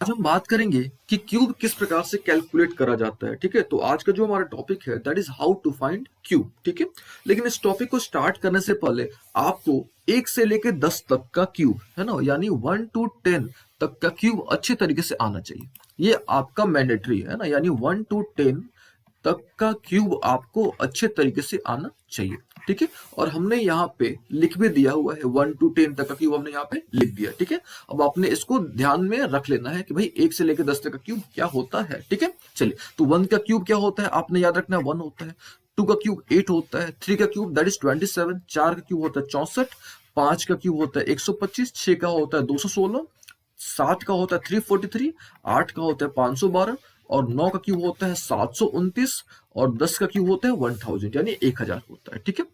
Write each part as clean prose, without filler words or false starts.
आज हम बात करेंगे कि क्यूब किस प्रकार से कैलकुलेट करा जाता है। ठीक है, तो आज का जो हमारा टॉपिक है that is how to find cube. ठीक है, लेकिन इस टॉपिक को स्टार्ट करने से पहले आपको 1 से लेके 10 तक का क्यूब है ना, यानी 1 to 10 तक का क्यूब अच्छे तरीके से आना चाहिए। ये आपका मैंडेटरी है ना, यानी 1 to 10 तक का क्यूब आपको अच्छे तरीके से आना चाहिए। ठीक है, और हमने यहाँ पे लिख भी दिया हुआ है 1 to 10 तक का क्यूब हमने यहाँ पे लिख दिया। ठीक है, अब आपने इसको ध्यान में रख लेना है कि भाई 1 से लेकर 10 तक का क्यूब क्या होता है। ठीक है, चलिए, तो 1 का क्यूब क्या होता है आपने याद रखना है, 1 होता है। 2 का क्यूब 8 होता है। 3 का क्यूब दैट इज 27। 4 का क्यूब होता है 64। 5 का क्यूब होता है 125। 6 का होता है 216। 7 का होता है 343। 8 का होता है 512 और 9 का क्यूब होता है 729 और 10 का क्यूब होता है 1000 यानी 1000 होता है। ठीक है,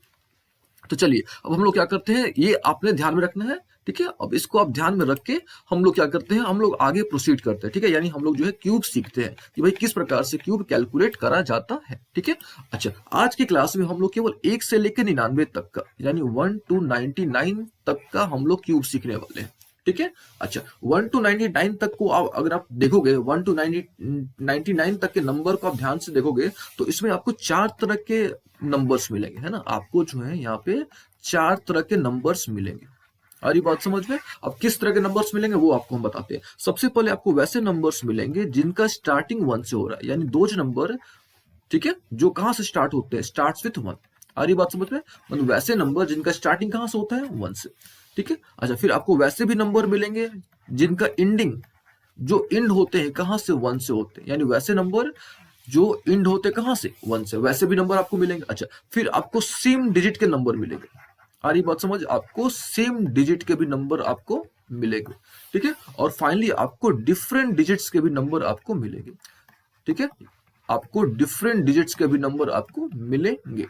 तो चलिए अब हम लोग क्या करते हैं, ये आपने ध्यान में रखना है। ठीक है, अब इसको आप ध्यान में रख के हम लोग क्या करते हैं, हम लोग आगे प्रोसीड करते हैं। ठीक है, यानी हम लोग जो है क्यूब सीखते हैं कि भाई किस प्रकार से क्यूब कैलकुलेट करा जाता है। ठीक है, अच्छा, आज की क्लास में हम लोग केवल 1 से लेकर 99 तक का यानी 1 to 99 तक का हम लोग क्यूब सीखने वाले हैं। ठीक है, अच्छा, 1 to 99 तक को आप अगर आप देखोगे 1 to 99 तक के नंबर को आप ध्यान से देखोगे तो इसमें आपको 4 तरह के नंबर्स मिलेंगे, है ना। आपको जो है यहाँ पे 4 तरह के नंबर्स मिलेंगे। आ रही बात समझ में? अब किस तरह के नंबर्स मिलेंगे वो आपको हम बताते हैं। सबसे पहले आपको वैसे नंबर्स मिलेंगे जिनका स्टार्टिंग 1 से हो रहा है, यानी दो जो नंबर, ठीक है, जो कहां से स्टार्ट होते हैं, स्टार्ट विथ 1। आ रही बात समझ में? मतलब वैसे नंबर जिनका स्टार्टिंग कहां से होता है, 1 से। ठीक है, अच्छा, फिर आपको वैसे भी नंबर मिलेंगे जिनका एंडिंग, जो एंड होते हैं कहां से, 1 से होते हैं, यानी वैसे नंबर जो एंड होते कहां से, 1 से, वैसे भी नंबर आपको मिलेंगे। अच्छा, फिर आपको सेम डिजिट के नंबर मिलेंगे। आ रही बात समझ? आपको सेम डिजिट के भी नंबर आपको मिलेंगे। ठीक है, और फाइनली आपको डिफरेंट डिजिट्स के भी नंबर आपको मिलेंगे। ठीक है, आपको डिफरेंट डिजिट्स के भी नंबर आपको मिलेंगे।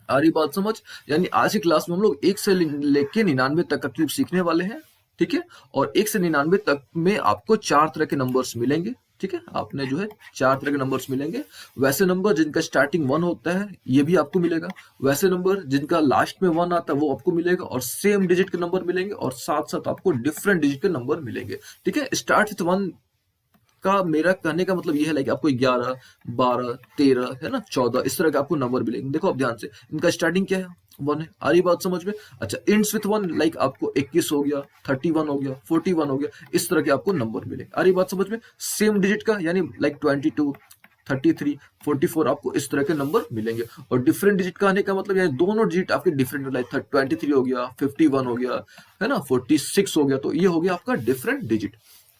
आ रही बात समझ? यानी आज की क्लास में हम लोग 1 से लेके 99 तक का क्यूब सीखने वाले हैं। ठीक है, और 1 से 99 तक में आपको 4 तरह के नंबर्स मिलेंगे। ठीक है, आपने जो है 4 तरह के नंबर्स मिलेंगे। वैसे नंबर जिनका स्टार्टिंग 1 होता है ये भी आपको मिलेगा। वैसे नंबर जिनका लास्ट में 1 आता है वो आपको मिलेगा, और सेम डिजिट के नंबर मिलेंगे, और साथ साथ आपको डिफरेंट डिजिट के नंबर मिलेंगे। ठीक है, स्टार्ट विथ 1 का मेरा कहने का मतलब ये है लाइक आपको 11, 12, 13 है ना, 14 इस तरह के आपको नंबर मिलेंगे। देखो अब ध्यान से, इनका स्टार्टिंग क्या है, 1 है। आ रही बात समझ में? अच्छा, एंड्स विथ 1 लाइक आपको 21 हो गया, 31 हो गया, 41 हो गया, इस तरह के आपको नंबर मिलेंगे। आ रही बात समझ में? सेम डिजिट का यानी लाइक 22, 33, 44 आपको इस तरह के नंबर मिलेंगे। और डिफरेंट डिजिट का आने का मतलब यानी दोनों डिजिट आपके डिफरेंट, लाइक 23 हो गया, 51 हो गया, है ना, 46 हो गया, तो ये हो गया आपका डिफरेंट डिजिट।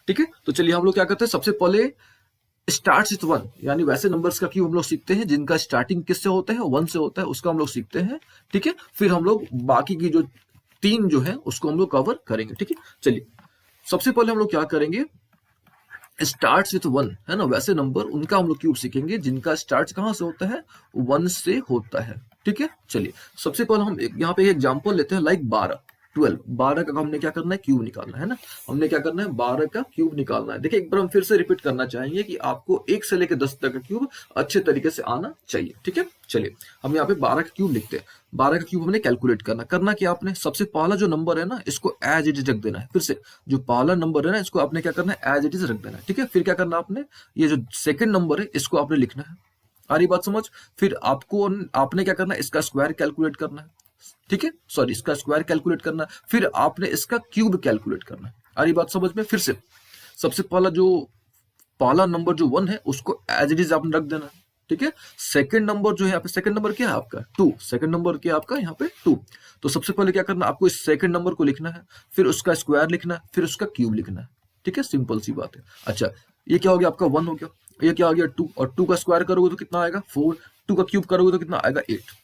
ठीक है, तो चलिए हम लोग क्या करते हैं, सबसे पहले स्टार्ट विथ 1 यानी वैसे नंबर्स का क्यूब हम लोग सीखते हैं जिनका स्टार्टिंग किससे होता है, 1 से होता है, उसका हम लोग सीखते हैं। ठीक है, फिर हम लोग बाकी की जो 3 जो है उसको हम लोग कवर करेंगे। ठीक है, चलिए सबसे पहले हम लोग क्या करेंगे, स्टार्ट विथ 1 है ना, वैसे नंबर उनका हम लोग क्यूब सीखेंगे जिनका स्टार्ट कहां से होता है, 1 से होता है। ठीक है, चलिए सबसे पहले हम यहाँ पे एक एग्जांपल लेते हैं, लाइक 12, 12 का हमने क्या करना है, क्यूब निकालना है ना। हमने क्या करना है, 12 का क्यूब निकालना है। देखिए एक बार हम फिर से रिपीट करना चाहेंगे कि आपको 1 से लेकर 10 तक का क्यूब अच्छे तरीके से आना चाहिए। ठीक है, चलिए हम यहाँ पे 12 का क्यूब लिखते हैं। 12 का क्यूब हमने कैलकुलेट करना क्या आपने, सबसे पहला जो नंबर है ना इसको एज इट इज रख देना है। फिर से जो पहला नंबर है ना इसको आपने क्या करना है, एज इट इज रख देना है। ठीक है, फिर क्या करना आपने, ये जो सेकंड नंबर है इसको आपने लिखना है। आ रही बात समझ? फिर आपने क्या करना है, इसका स्क्वायर कैलकुलेट करना है। ठीक है, सॉरी, इसका स्क्वायर कैलकुलेट करना, फिर आपने इसका क्यूब कैलकुलेट करना। आ रही बात समझ में? फिर से सबसे पहला नंबर जो 1 है उसको एज इट इज आपने रख देना। ठीक है, सेकंड नंबर जो है यहाँ पे, सेकंड नंबर क्या है आपका, 2, सेकंड नंबर क्या है आपका यहाँ पे 2। तो सबसे पहले क्या करना, आपको इस सेकंड नंबर को लिखना है, फिर उसका स्क्वायर लिखना है, फिर उसका क्यूब लिखना है। ठीक है, सिंपल सी बात है। अच्छा, ये क्या हो गया आपका, 1 हो गया, ये क्या हो गया 2, और 2 का स्क्वायर करोगे तो कितना आएगा 4, 2 का क्यूब करोगे तो कितना आएगा 8।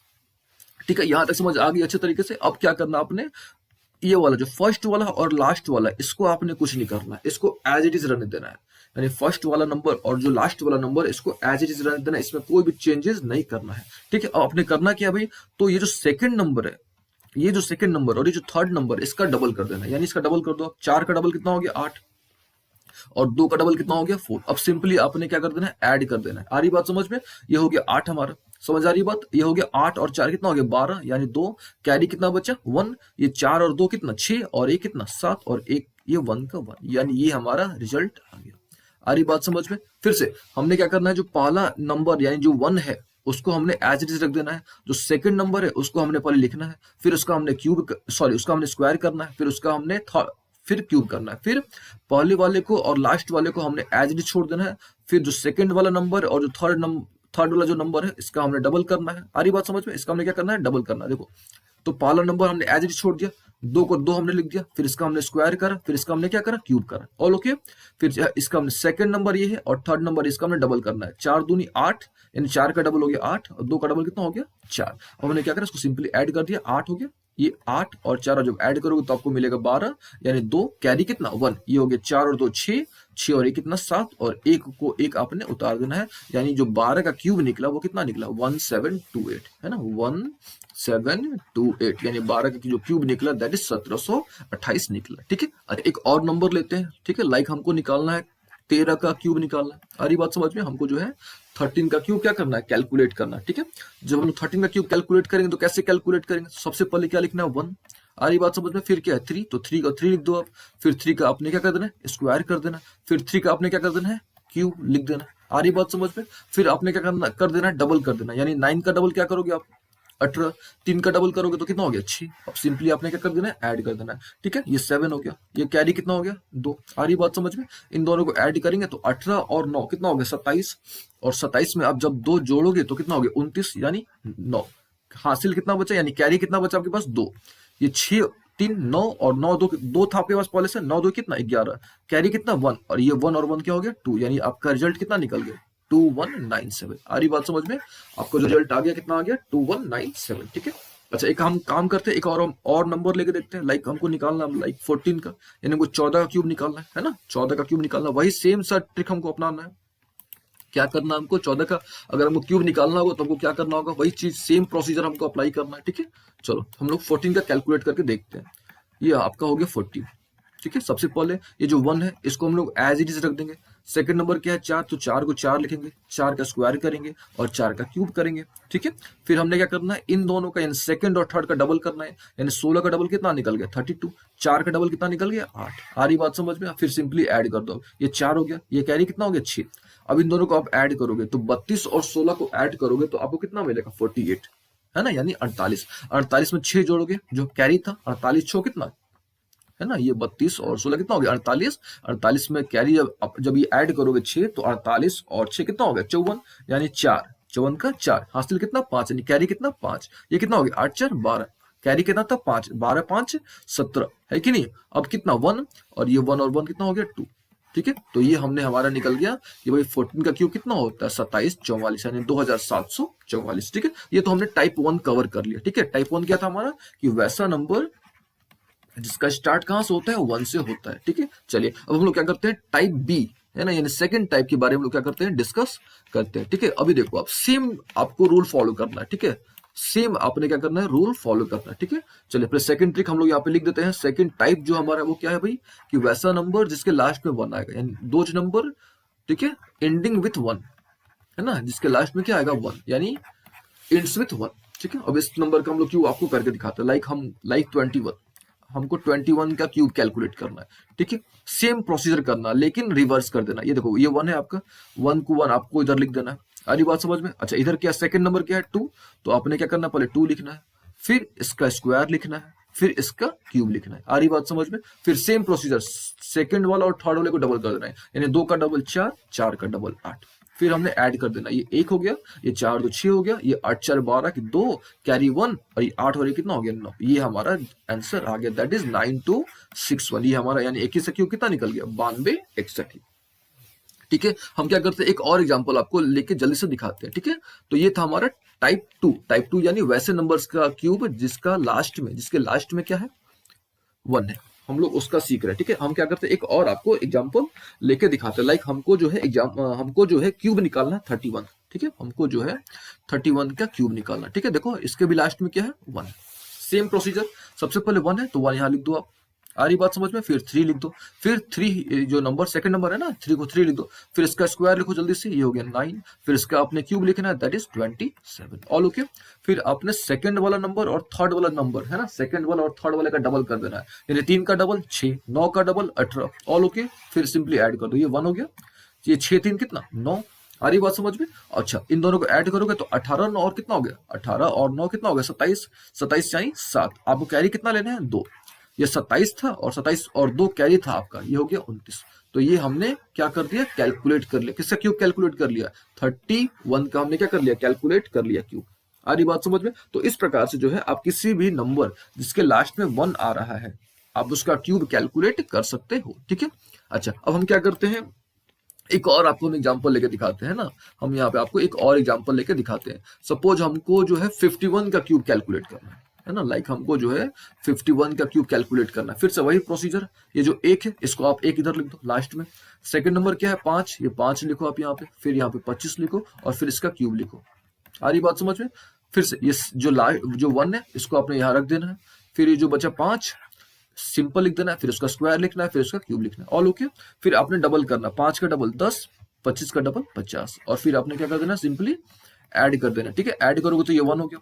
ठीक है, यहां तक समझ आ गई अच्छे तरीके से। अब क्या करना आपने, ये वाला जो फर्स्ट वाला और लास्ट वाला इसको आपने कुछ नहीं करना है, इसको एज इट इज रहने देना है। यानी फर्स्ट वाला नंबर और जो लास्ट वाला नंबर इसको एज इट इज रहने देना है, इसमें कोई भी चेंजेस नहीं करना है। ठीक है, अब आपने करना क्या भाई, तो ये जो सेकंड नंबर है, ये जो सेकंड नंबर और ये जो थर्ड नंबर इसका डबल कर देना है। यानी इसका डबल कर दो आप, 4 का डबल कितना हो गया 8, और 2 का डबल कितना हो गया 4। अब सिंपली आपने क्या कर देना है, ऐड कर देना है। आ रही बात समझ में? ये हो गया 8 हमारा, समझ आ रही बात? ये हो गया 8 और 4 कितना हो गया 12, यानी 2 कैरी कितना बचा 1, ये 4 और 2 कितना 6, और ये कितना 7, और एक ये 1 का 1, यानी ये हमारा रिजल्ट आ गया। आ रही बात समझ में? फिर से हमने क्या करना है, जो पहला नंबर यानी जो 1 है उसको हमने एज इट इज रख देना है, जो सेकंड नंबर है उसको हमने पहले लिखना है, फिर उसका हमने उसका हमने स्क्वायर करना है, फिर उसका हमने फिर क्यूब करना है, फिर पहले वाले को और लास्ट वाले को हमने एज इट इज छोड़ देना है, फिर जो सेकंड वाला नंबर और जो थर्ड वाला जो नंबर है इसका हमने डबल करना है। आ रही बात समझ में? इसका हमने क्या करना है, डबल करना है। देखो, तो पहला नंबर हमने एज इट इज छोड़ दिया, दो को दो हमने लिख दिया, फिर इसका हमने स्क्वायर करा, फिर इसका हमने क्या करा, क्यूब करा। All okay. फिर इसका हमने सेकंड नंबर ये है और थर्ड नंबर इसका हमने डबल करना है। 4 दूनी 8, यानी 4 का डबल हो गया 8 और 2 का डबल कितना हो गया 4। अब हमने क्या करा, इसको सिंपली ऐड कर दिया, 8 हो गया। ये 8 और 4 जब ऐड करोगे तो आपको मिलेगा 12, यानी 2 कैरी कितना 1। ये हो गया 4 और 2 6, 6 और 1 कितना 7, और एक को एक आपने उतार देना है, यानी जो 12 का क्यूब निकला वो कितना निकला 1728, है ना, 1728, यानी 12 का जो क्यूब निकला दैट इज 1728 निकला। ठीक है, अच्छा एक और नंबर लेते हैं। ठीक है, लाइक हमको निकालना है 13 का क्यूब निकालना है। आ रही बात समझ में? हमको जो है 13 का क्यूब क्या करना है, कैलकुलेट करना है। ठीक है, जब हम लोग 13 का क्यूब कैलकुलेट करेंगे तो कैसे कैलकुलेट करेंगे, सबसे पहले क्या लिखना है 1। आ रही बात समझ में? फिर क्या है 3, तो 3 का 3 लिख दो आप, फिर 3 का आपने क्या कर देना है, स्क्वायर कर देना, फिर 3 का आपने क्या कर देना है, क्यूब लिख देना। आ रही बात समझ में? फिर आपने क्या करना कर देना है, डबल कर देना, यानी 9 का डबल क्या करोगे आप 18, 3 का डबल करोगे तो कितना हो गया 6। अब सिंपली आपने क्या कर देना है, ऐड कर देना है। ठीक है, ये 7 हो गया, ये कैरी कितना हो गया 2। आ रही बात समझ में? इन दोनों को ऐड करेंगे तो 18 और 9 कितना हो गया 27, और 27 में आप जब 2 जोड़ोगे तो कितना हो गया 29, यानी 9। हासिल कितना बचा, यानी कैरी कितना बचा आपके पास 2। ये 6 3 9 और 9 2 था आपके पास पहले से, 9 2 कितना 11, कैरी कितना 1, और ये 1 और 1 क्या हो गया 2, यानी आपका रिजल्ट कितना निकल गया 2197। आ रही बात समझ में? आपको जो रिजल्ट आ गया कितना आ गया 2197। ठीक है, अच्छा एक हम काम करते हैं, एक और नंबर लेके देखते हैं। लाइक हमको निकालना लाइक 14 का, यानी हमको 14 का क्यूब निकालना है ना, 14 का क्यूब निकालना, वही सेम सा ट्रिक हमको अपनाना है। क्या करना है हमको, 14 का अगर हमको क्यूब निकालना होगा तो हमको क्या करना होगा, वही चीज सेम प्रोसीजर हमको अप्लाई करना है। ठीक है, चलो हम लोग 14 का कैलकुलेट करके देखते हैं। ये आपका हो गया 14। ठीक है, सबसे पहले ये जो 1 है इसको हम लोग एज इट इज रख देंगे। सेकंड नंबर क्या है 4, तो 4 को 4 लिखेंगे, 4 का स्क्वायर करेंगे और 4 का क्यूब करेंगे। ठीक है, फिर हमने क्या करना है, इन दोनों का यानी सेकंड और थर्ड का डबल करना है, यानी 16 का डबल कितना निकल गया 32, 4 का डबल कितना निकल गया 8। आ रही बात समझ में? फिर सिंपली ऐड कर दो, ये 4 हो गया, ये कैरी कितना हो गया 6। अब इन दोनों को आप ऐड करोगे तो 32 और 16 को ऐड करोगे तो आपको कितना मिलेगा 48, है ना, यानी 48। 48 में 6 जोड़ोगे जो कैरी था, 48 6 कितना है ना, ये 32 और 16 कितना हो गया 48। 48 में कैरी जब ये ऐड करोगे 6, तो 48 और 6 कितना हो गया 54, यानी 4, 54 का 4, हासिल कितना 5, यानी कैरी कितना 5। ये कितना हो गया 8 4 12, कैरी कितना था 5, 12 5 17, है कि नहीं। अब कितना 1, और ये 1 और 1 कितना हो गया 2। ठीक है, तो ये हमने हमारा निकल गया कि भाई 14 का क्यूब कितना होता है 27 44, यानी 2744। ठीक है, ये तो हमने टाइप 1 कवर कर लिया। ठीक है, टाइप 1 क्या था हमारा, कि वैसा नंबर जिसका स्टार्ट कहां से होता है 1 से होता है। ठीक है, चलिए अब हम लोग क्या करते हैं, टाइप बी है ना, यानी सेकंड टाइप के बारे में लोग क्या करते हैं, डिस्कस करते हैं। ठीक है, अभी देखो आप सेम आपको रूल फॉलो करना है। ठीक है, सेम आपने क्या करना है, रूल फॉलो करना है। ठीक है, चलिए फिर सेकंड ट्रिक हम लोग यहाँ पे लिख देते हैं। सेकंड टाइप जो हमारा वो क्या है भाई, कि वैसा नंबर जिसके लास्ट में 1 आएगा, यानी दो नंबर, ठीक है, एंडिंग विथ 1, है ना, जिसके लास्ट में क्या आएगा 1, यानी एंड्स विथ 1। ठीक है, अब इस नंबर का हम लोग क्यों आपको करके दिखाते हैं, लाइक 21, हमको 21 का क्यूब कैलकुलेट करना है। ठीक है, सेम प्रोसीजर करना, लेकिन रिवर्स कर देना। ये देखो ये 1 है आपका, 1 को 1 आपको इधर लिख देना है। आ रही बात समझ में? अच्छा इधर क्या सेकंड नंबर क्या है 2, तो आपने क्या करना, पहले 2 लिखना है, फिर इसका स्क्वायर लिखना है, फिर इसका क्यूब लिखना है। आ रही बात समझ में? फिर सेम प्रोसीजर, सेकंड वाला और थर्ड वाले को डबल कर देना है, यानी 2 का डबल 4, 4 का डबल 8। फिर हमने ऐड कर देना, ये 1 हो गया, ये 4 2 6 हो गया, ये 8 4 12 की 2 कैरी 1, और ये 8 और ये कितना हो गया 9। ये हमारा आंसर आ गया, दैट इज 9261। ये हमारा यानी 21 से क्यों कितना निकल गया 92 61। ठीक है, हम क्या करते हैं, एक और एग्जांपल आपको लेके जल्दी से दिखाते हैं। ठीक है, तो ये था हमारा टाइप 2 यानी वैसे नंबर्स का क्यूब जिसके लास्ट में क्या है 1 है, हम लोग उसका सीख रहे हैं। ठीक है, हम क्या करते हैं, एक और आपको एग्जांपल लेके दिखाते हैं। लाइक हमको जो है क्यूब निकालना है 31। ठीक है, हमको जो है 31 का क्यूब निकालना। ठीक है, देखो इसके भी लास्ट में क्या है 1, सेम प्रोसीजर, सबसे पहले 1 है तो 1 यहाँ लिख दो आप। आ रही बात समझ में? फिर 3 लिख दो, फिर 3 जो नंबर सेकंड नंबर है ना 3 को 3 लिख दो, फिर इसका स्क्वायर लिखो जल्दी से, ये हो गया 9, फिर इसका आपने क्यूब लिखना है, दैट इज 27। All okay. फिर आपने सेकंड वाला नंबर और थर्ड वाला नंबर है ना, सेकंड वाला और थर्ड वाले का डबल कर देना है, यानी 3 का डबल 6, 9 का डबल 18। ऑल ओके, फिर सिंपली ऐड कर दो, ये 1 हो गया, ये 6 3 कितना 9। आ रही बात समझ में? अच्छा इन दोनों को ऐड करोगे तो 18 9 और कितना हो गया 18 और 9 कितना हो गया 27। 27 चाहिए 7। आपको कैरी कितना लेना है 2। ये 27 था और 27 और 2 कैरी था आपका, ये हो गया 29। तो ये हमने क्या कर दिया कैलकुलेट कर लिया। किसका क्यूब कैलकुलेट कर लिया 31 का हमने क्या कर लिया कैलकुलेट कर लिया क्यूब। आ रही बात समझ में? तो इस प्रकार से जो है आप किसी भी नंबर जिसके लास्ट में 1 आ रहा है आप उसका क्यूब कैलकुलेट कर सकते हो। ठीक है। अच्छा अब हम क्या करते हैं, एक और आपको हम एग्जांपल लेके दिखाते हैं ना। हम यहाँ पे आपको एक और एग्जांपल लेके दिखाते हैं। सपोज हमको जो है 51 का क्यूब कैलकुलेट करना है ना। लाइक हमको जो है 51 का क्यूब कैलकुलेट करना है। फिर से वही प्रोसीजर, ये जो एक है इसको आप एक इधर लिख दो लास्ट में। सेकंड नंबर क्या है 5, ये 5 लिखो आप यहाँ पे, फिर यहाँ पे 25 लिखो और फिर इसका क्यूब लिखो। आ रही बात समझ में? फिर से ये जो 1 है इसको आपने यहाँ रख देना है। फिर ये जो बचा 5 सिंपल लिख देना है, फिर उसका स्क्वायर लिखना है, फिर उसका क्यूब लिखना है। All okay. फिर आपने डबल करना, 5 का डबल 10, 25 का डबल 50 और फिर आपने क्या कर देना सिंपली ऐड कर देना। ठीक है। ऐड करोगे तो ये 1 हो गया।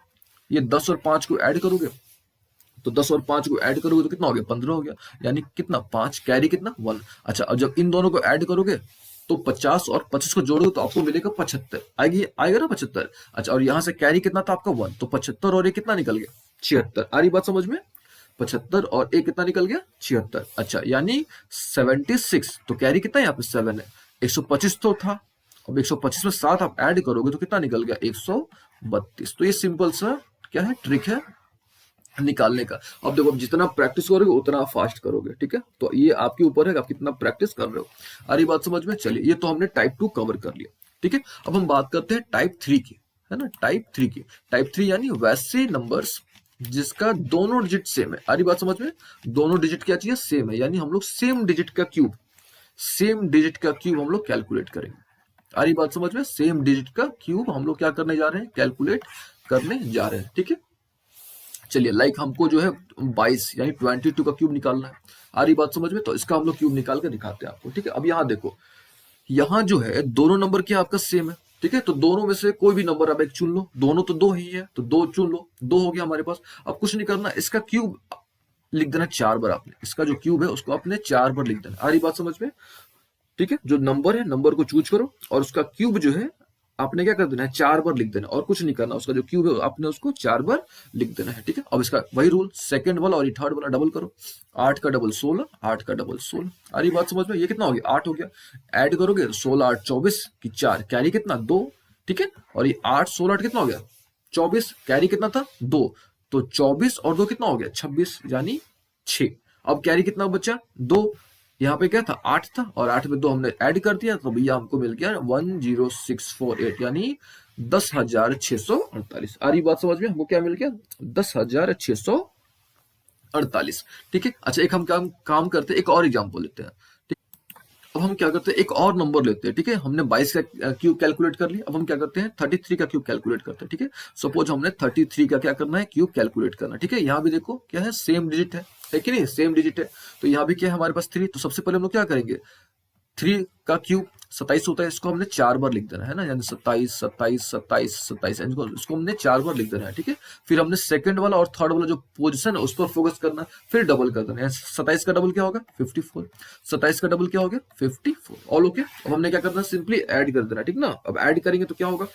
ये 10 और 5 को ऐड करोगे तो 10 और 5 को ऐड करोगे तो कितना हो गया 15 हो गया। यानी कितना 5 कैरी कितना 1। अच्छा अब जब इन दोनों को ऐड करोगे तो 50 और 25 को जोड़ोगे तो आपको मिलेगा 75 आएगी, आएगा ना 75। अच्छा और यहाँ से कैरी कितना था आपका 1, तो 75 और ये कितना निकल गया 76। आ रही बात समझ में? 75 और एक कितना निकल गया 76। अच्छा यानी 76। तो कैरी कितना यहाँ पे 7 है। 125 तो था, अब 125 में 7 आप ऐड करोगे तो कितना निकल गया 132। तो ये सिंपल सा क्या है ट्रिक है निकालने का। अब देखो अब जितना प्रैक्टिस करोगे उतना आप फास्ट करोगे। ठीक है। तो ये आपके ऊपर है आप कितना प्रैक्टिस कर रहे हो। आ रही बात समझ में? चलिए ये तो हमने टाइप 2 कवर कर लिया। ठीक है। अब हम बात करते हैं टाइप 3 की, है ना। टाइप 3 की, टाइप 3 यानी वैसे नंबर्स जिसका दोनों डिजिट सेम है। आ रही बात समझ में? दोनों डिजिट क्या चाहिए सेम है, यानी हम लोग सेम डिजिट का क्यूब हम लोग कैलकुलेट करेंगे। आ रही बात समझ में? सेम डिजिट का क्यूब हम लोग क्या करने जा रहे हैं कैलकुलेट करने जा रहे हैं। ठीक है। चलिए लाइक हमको जो है 22 यानी 22 का क्यूब निकालना है। आ रही बात समझ में? तो इसका हम लोग क्यूब निकाल के दिखाते हैं आपको। ठीक है। अब यहाँ देखो, यहाँ जो है दोनों नंबर क्या आपका सेम है। ठीक है। तो दोनों में से कोई भी नंबर आप एक चुन लो, दोनों तो 2 ही है तो 2 चुन लो, 2 हो गया हमारे पास। अब कुछ नहीं करना, इसका क्यूब लिख देना 4 बार। आपने इसका जो क्यूब है उसको आपने 4 बार लिख देना। आ रही बात समझ में? ठीक है। जो नंबर है नंबर को चूज करो और उसका क्यूब जो है आपने क्या कर देना है 4 बार लिख देना और कुछ नहीं करना। उसका जो क्यूब है आपने उसको 4 बार लिख देना है। ठीक है। अब इसका वही रूल, सेकंड वाला और ये थर्ड वाला डबल करो। 8 का डबल 16, 8 का डबल 16। आ रही बात समझ में? ये कितना हो गया 8 हो गया। ऐड करोगे 16 8 24 की 4 कैरी कितना 2। ठीक है। और ये 8 16 8 कितना हो गया 24, कैरी कितना था 2। तो 24 और 2 कितना हो गया 26 यानी 6। अब कैरी कितना बचा 2। यहाँ पे क्या था 8 था और 8 में 2 हमने ऐड कर दिया तो भैया हमको मिल गया 10648 यानी 10,648। आ रही बात समझ में? हमको क्या मिल गया 10,648। ठीक है। अच्छा एक हम काम करते हैं, एक और एग्जांपल लेते हैं। ठीक। अब हम क्या करते हैं एक और नंबर लेते हैं। ठीक है। हमने 22 का क्यूब कैलकुलेट कर लिया। अब हम क्या करते हैं 33 का क्यूब कैलकुलेट करते हैं। ठीक है। सपोज हमने 33 का क्या करना है क्यूब कैलकुलेट करना है। ठीक है। यहाँ भी देखो क्या है सेम डिजिट है कि नहीं, सेम डिजिट है। तो यहाँ भी क्या है हमारे पास 3। तो सबसे पहले हम लोग क्या करेंगे 3 का क्यूब 27 होता है, इसको हमने 4 बार लिख देना है ना, यानी 27 27 27 27 इसको हमने 4 बार लिख देना है। ठीक है। फिर हमने सेकंड वाला और थर्ड वाला जो पोजीशन है उस पर फोकस करना है, फिर डबल कर देना है। 27 का डबल क्या होगा 54, 27 का डबल क्या हो गया 54। All okay. अब हमने क्या करना है सिंपली ऐड कर देना है। ठीक ना। अब ऐड करेंगे तो क्या होगा,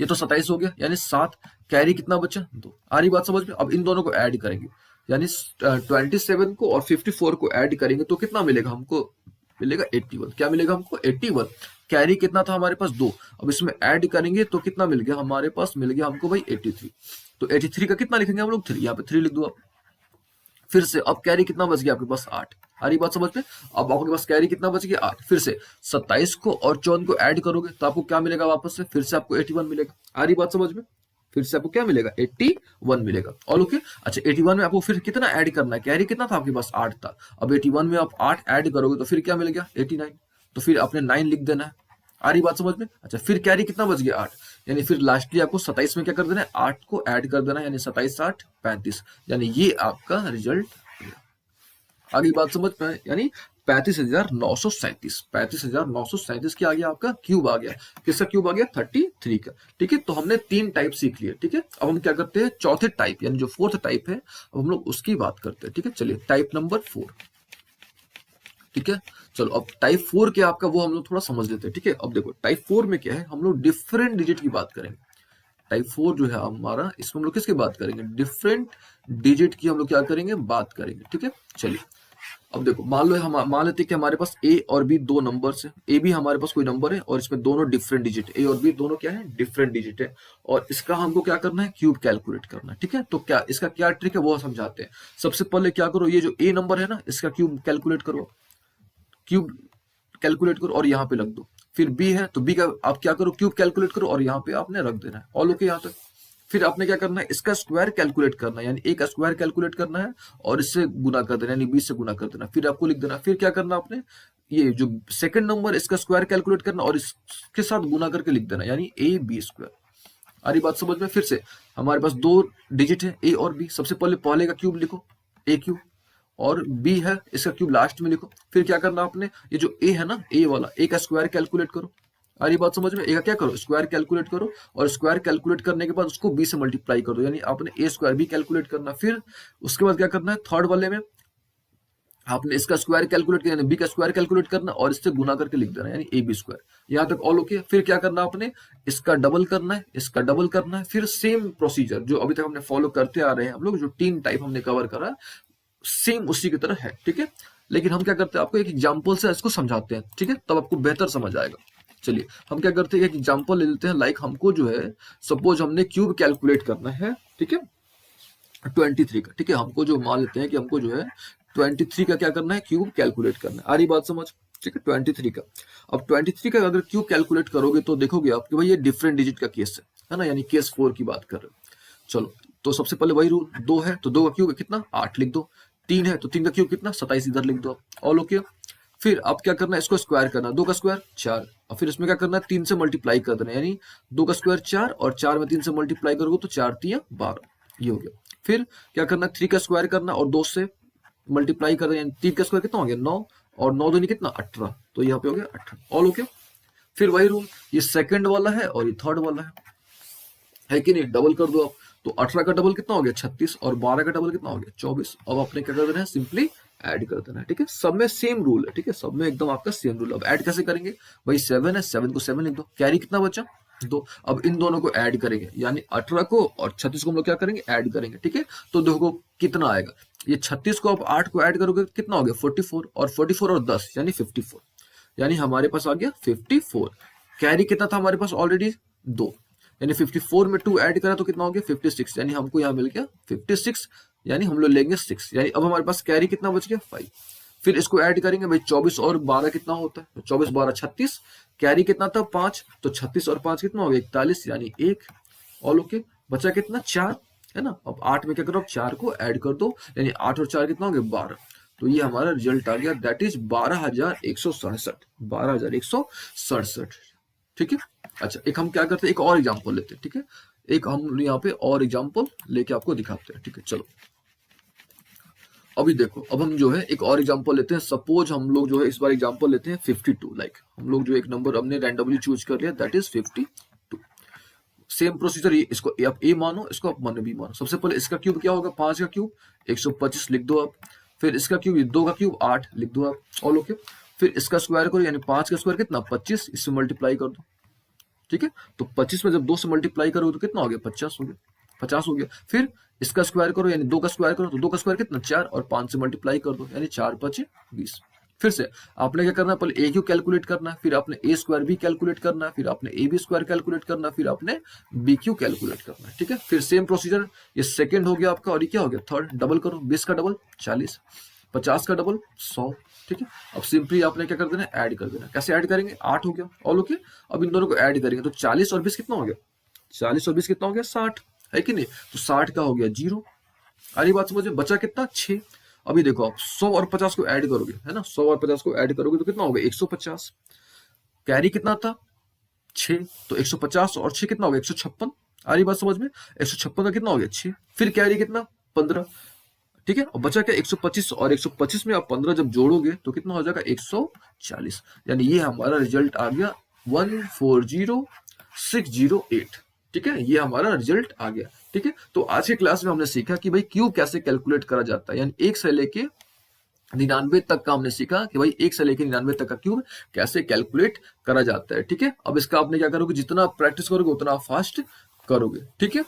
ये तो 27 हो गया यानी 7, कैरी कितना बचा 2। आ रही बात समझ में? अब इन दोनों को ऐड करेंगे यानी 27 को और 54 को ऐड करेंगे तो कितना मिलेगा हमको, मिलेगा 81। क्या मिलेगा हमको 81। कैरी कितना था हमारे पास 2। अब इसमें ऐड करेंगे तो कितना मिल गया हमारे पास, मिल गया हमको भाई 83। तो 83 का कितना लिखेंगे हम लोग 3, यहाँ पे 3 लिख दो आप। फिर से अब कैरी कितना बच गया आपके पास 8। आ रही बात समझ में? अब आपके पास कैरी कितना बच गया 8। फिर से 27 को और 54 को ऐड करोगे तो आपको क्या मिलेगा वापस से, फिर से आपको 81 मिलेगा। आ रही बात समझ में? फिर से आपको क्या मिलेगा 81 मिलेगा। All okay. अच्छा 81 में आपको फिर कितना ऐड करना है, कैरी कितना था आपके पास 8 था। अब 81 में आप 8 ऐड करोगे तो फिर क्या मिल गया 89। तो फिर आपने 9 लिख देना है। आ रही बात समझ में? अच्छा फिर कैरी कितना बच गया 8, यानी फिर लास्टली आपको 27 में क्या कर देना है 8 को ऐड कर देना है, यानी 27 8 35, यानी ये आपका रिजल्ट। आगे बात समझ में? यानी 35,937, 35,937 क्या आ गया आपका क्यूब आ गया। किसका क्यूब आ गया 33 का। ठीक है। तो हमने 3 टाइप सीख लिए। ठीक है। अब हम क्या करते हैं चौथे टाइप यानी जो 4th टाइप है अब हम लोग उसकी बात करते हैं। ठीक है। चलिए टाइप नंबर 4। ठीक है। चलो अब टाइप 4 क्या आपका वो हम लोग थोड़ा समझ लेते हैं, ठीक है। अब देखो टाइप 4 में क्या है, हम लोग डिफरेंट डिजिट की बात करेंगे। टाइप 4 जो है हमारा, इसमें हम लोग किसकी बात करेंगे, डिफरेंट डिजिट की हम लोग क्या करेंगे, बात करेंगे, ठीक है। चलिए अब देखो मान लो हम मान लेते हैं कि हमारे पास ए और बी दो नंबर्स है, ए भी हमारे पास कोई नंबर है और इसमें दोनों डिफरेंट डिजिट, ए और बी दोनों क्या है, डिफरेंट डिजिट है। और इसका हमको क्या करना है, क्यूब कैलकुलेट करना है, ठीक है। तो क्या इसका क्या ट्रिक है वो समझाते हैं। सबसे पहले क्या करो, ये जो ए नंबर है ना, इसका क्यूब कैलकुलेट करो, क्यूब कैलकुलेट करो और यहाँ पे रख दो। फिर बी है तो बी का आप क्या करो, क्यूब कैलकुलेट करो और यहाँ पे आपने रख देना है। ऑल ओके यहाँ तक। फिर आपने क्या करना है, इसका स्क्वायर कैलकुलेट करना है, यानी ए का स्क्वायर कैलकुलेट करना है और इससे गुना कर देना, यानी 20 से गुना कर देना। फिर आपको लिख देना, फिर क्या करना आपने, ये जो सेकंड नंबर इसका स्क्वायर कैलकुलेट करना और इसके साथ गुना करके लिख देना, यानी ए बी स्क्वायर। आ रही बात समझ में। फिर से हमारे पास दो डिजिट है ए और बी, सबसे पहले का क्यूब लिखो, ए क्यूब, और बी है इसका क्यूब लास्ट में लिखो। फिर क्या करना आपने, ये जो ए है ना, ए वाला, ए का स्क्वायर कैलकुलेट करो। आ रही बात समझ में। ए का क्या करो, स्क्वायर कैलकुलेट करो और स्क्वायर कैलकुलेट करने के बाद उसको बी से मल्टीप्लाई कर दो, यानी आपने ए स्क्वायर भी कैलकुलेट करना। फिर उसके बाद क्या करना है, थर्ड वाले में आपने इसका स्क्वायर कैलकुलेट किया, यानी बी का स्क्वायर कैलकुलेट करना और इससे गुना करके लिख देना, यानी ए बी स्क्वायर। यहाँ तक ऑल ओके। फिर क्या करना आपने, इसका डबल करना है, इसका डबल करना है। फिर सेम प्रोसीजर जो अभी तक हमने फॉलो करते आ रहे हैं हम लोग, जो 3 टाइप हमने कवर करा, सेम उसी की तरह है, ठीक है। लेकिन हम क्या करते हैं, आपको एक एग्जांपल से इसको समझाते हैं, ठीक है, तब आपको बेहतर समझ आएगा। चलिए हम क्या करते हैं, एक एग्जांपल ले लेते हैं। लाइक हमको जो है, सपोज हमने क्यूब कैलकुलेट करना है, ठीक है, 23 का, ठीक है। हमको जो मान लेते हैं कि हमको जो है 23 का क्या करना है, क्यूब कैलकुलेट करना है। आ रही बात समझ, ठीक है। 23 का, अब 23 का अगर क्यूब कैलकुलेट करोगे तो देखोगे आप कि भाई ये डिफरेंट डिजिट का केस है ना, यानी केस 4 की बात कर रहे हो। चलो तो सबसे पहले वही रूल, 2 है तो 2 का क्यूब कितना, 8 लिख दो। 3 है तो 3 का क्यूब कितना, 27 इधर लिख दो। All okay. फिर अब क्या करना है, इसको स्क्वायर करना, 2 का स्क्वायर 4, और फिर इसमें क्या करना है, 3 से मल्टीप्लाई कर देना, यानी 2 का स्क्वायर 4 और 4 में 3 से मल्टीप्लाई करोगे तो 4 3 12, ये हो गया। फिर क्या करना है, 3 का स्क्वायर करना और 2 से मल्टीप्लाई कर देना, यानी 3 का स्क्वायर कितना हो गया, 9, और 9 दूनी कितना, 18, तो यहाँ पे हो गया 18। All okay. फिर वही रूल, ये सेकंड वाला है और ये थर्ड वाला है कि नहीं, डबल कर दो आप। तो 18 का डबल कितना हो गया, 36, और 12 का डबल कितना हो गया, 24। अब आपने क्या कर देना है, सिंपली ऐड कर देना है, ठीक है। सब में सेम रूल है, ठीक है, सब में एकदम आपका सेम रूल। अब ऐड कैसे करेंगे भाई, 7 है, 7 को 7 लिख दो, कैरी कितना बचा, 2। अब इन दोनों को ऐड करेंगे, यानी 18 को और 36 को हम लोग क्या करेंगे, ऐड करेंगे, ठीक है। तो देखो कितना आएगा, ये 36 को आप 8 को ऐड करोगे कितना हो गया, 44, और 44 और 10 यानी 54, यानी हमारे पास आ गया 54। कैरी कितना था हमारे पास ऑलरेडी, 2, यानी 54 में 2 ऐड करा तो कितना हो गया, 56, यानी हमको यहाँ मिल गया 56, यानी हम लोग लेंगे 6, यानी अब हमारे पास कैरी कितना बच गया, 5। फिर इसको ऐड करेंगे भाई, 24 और 12 कितना होता है, 24 12 36, कैरी कितना था, 5, तो 36 और 5 कितना हो गया, 41, यानी 1। All okay. बचा कितना, 4, है ना। अब 8 में क्या करो, 4 को ऐड कर दो, यानी 8 और 4 कितना हो गया, 12। तो ये हमारा रिजल्ट आ गया, दैट इज 12,167, 12,167, ठीक है। अच्छा एक हम क्या करते हैं, एक और एग्जांपल लेते हैं, ठीक है। एक हम यहाँ पे और एग्जांपल लेके आपको दिखाते हैं, ठीक है। चलो अभी देखो, अब हम जो है एक और एग्जांपल लेते हैं। सपोज हम लोग जो है इस बार एग्जांपल लेते हैं 52। लाइक हम लोग जो एक नंबर हमने रैंडमली चूज कर लिया, दैट इज 52। सेम प्रोसीजर, ये इसको आप ए मानो, इसको आप मन बी मानो। सबसे पहले इसका क्यूब क्या होगा, 5 का क्यूब 125 लिख दो आप। फिर इसका क्यूब, 2 का क्यूब 8 लिख दो आप। All okay. फिर इसका स्क्वायर करो, यानी 5 का स्क्वायर कितना, 25, इससे मल्टीप्लाई कर दो, ठीक है। तो 25 में जब 2 से मल्टीप्लाई करोगे तो कितना हो गया, 50 हो गया, 50 हो गया। फिर इसका स्क्वायर करो, यानी 2 का स्क्वायर करो, तो 2 का स्क्वायर कितना, 4, और 5 से मल्टीप्लाई कर दो, यानी 4 5 20। फिर से आपने क्या करना है, पहले ए क्यू कैलकुलेट करना है, फिर आपने ए स्क्वायर भी कैलकुलेट करना है, फिर आपने ए बी स्क्वायर कैलकुलेट करना है, फिर आपने बी क्यू कैलकुलेट करना है, ठीक है। फिर सेम प्रोसीजर, ये सेकंड हो गया आपका, और ये क्या हो गया, थर्ड। डबल करो, 20 का डबल 40, 50 का डबल 100, ठीक है। अब सिंपली आपने क्या कर देना, ऐड कर देना। कैसे ऐड करेंगे, 8 हो गया, ऑल ओके। अब इन दोनों को ऐड करेंगे तो 40 और 20 कितना हो गया, 40 और 20 कितना हो गया, 60, है कि नहीं। तो 60 का हो गया 0। अरे बात समझ में, बचा कितना, 6। अभी देखो आप 100 और 50 को ऐड करोगे, है ना, 100 और 50 को ऐड करोगे तो कितना होगा, 150। कैरी कितना था, 6, तो 150 और 6 कितना हो गया, 156। आ रही बात समझ में, 156 का कितना हो गया, 6। फिर कैरी कितना, 15, ठीक है। और बचा क्या, 125, और 125 में आप 15 जब जोड़ोगे तो कितना हो जाएगा, 140, यानी ये हमारा रिजल्ट आ गया 140608, ठीक है। ये हमारा रिजल्ट आ गया, ठीक है। तो आज के क्लास में हमने सीखा कि भाई क्यूब कैसे कैलकुलेट करा जाता है, यानी 1 से लेके 99 तक का हमने सीखा कि भाई 1 से लेकर 99 तक का क्यूब कैसे कैलकुलेट करा जाता है। ठीक है, अब इसका आपने क्या करोगे, जितना प्रैक्टिस करोगे उतना फास्ट करोगे। ठीक है।